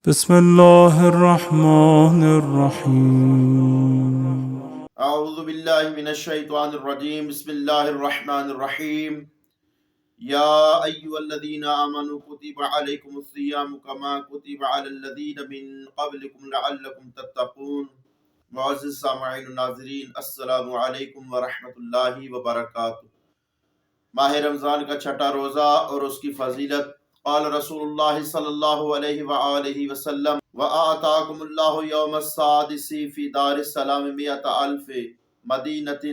بسم الله الرحمن الرحيم. اعوذ باللہ من الشیطان الرجیم، بسم اللہ الرحمن الرحیم۔ یا ایہا الذین آمنوا کتب علیکم الصیام کما کتب علی الذین من قبلکم لعلکم تتقون۔ معزز سامعین و ناظرین، السلام علیکم ورحمۃ اللہ وبرکاتہ۔ ماہ رمضان کا چھٹا روزہ اور اس کی فضیلت۔ قال رسول اللہ صلی اللہ علیہ وآلہ وسلم: وَآتَاكُمُ اللَّهُ يَوْمَ السَّادِسِ فِي دَارِ السَّلَامِ مِئَةَ أَلْفِ مَدِينَةٍ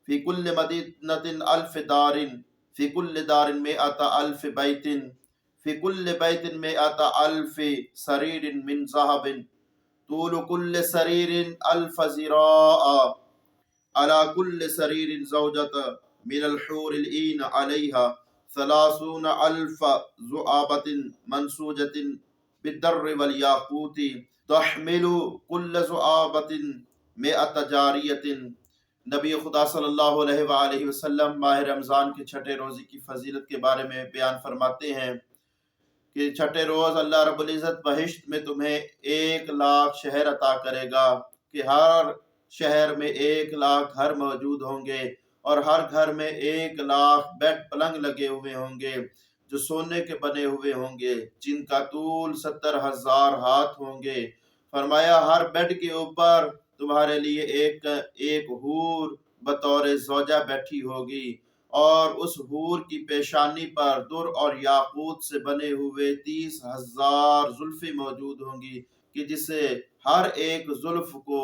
فِي كُلِّ مَدِينَةٍ أَلْفِ دَارٍ فِي كُلِّ دَارٍ مِئَةَ أَلْفِ بَيْتٍ فِي كُلِّ بَيْتٍ مِئَةَ أَلْفِ سَرِيرٍ مِّن ذَهَبٍ طُولُ كُلِّ سَرِيرٍ أَلْفَ ذِرَاعٍ على كل سرير زوجة من الحور العين عليها 30,000 ذؤابة منسوجة بالدر والياقوت تحمل كل ذؤابة 100 جاریة۔ نبی خدا صلی اللہ علیہ وآلہ وسلم ماہ رمضان کے چھٹے روزے کی فضیلت کے بارے میں بیان فرماتے ہیں کہ چھٹے روز اللہ رب العزت بہشت میں تمہیں 1,00,000 شہر عطا کرے گا کہ ہر شہر میں 1,00,000 گھر موجود ہوں گے اور ہر گھر میں 1,00,000 بیڈ پلنگ لگے ہوئے ہوں گے جو سونے کے بنے ہوئے ہوں گے، جن کا طول 70,000 ہاتھ ہوں گے۔ فرمایا ہر بیڈ کے اوپر تمہارے لیے ایک حور بطور زوجہ بیٹھی ہوگی، اور اس حور کی پیشانی پر در اور یاقوت سے بنے ہوئے 30,000 زلفیں موجود ہوں گی کہ جسے ہر ایک زلف کو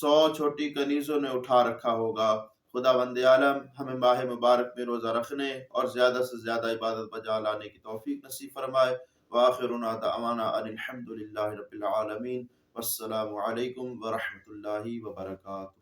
100 چھوٹی کنیزوں نے اٹھا رکھا ہوگا۔ خدا بند عالم ہمیں ماہ مبارک میں روزہ رکھنے اور زیادہ سے زیادہ عبادت بجا لانے کی توفیق نصیب فرمائے۔ وآخرنا دعوانا ان الحمد للہ رب العالمین، والسلام علیکم ورحمۃ اللہ وبرکاتہ۔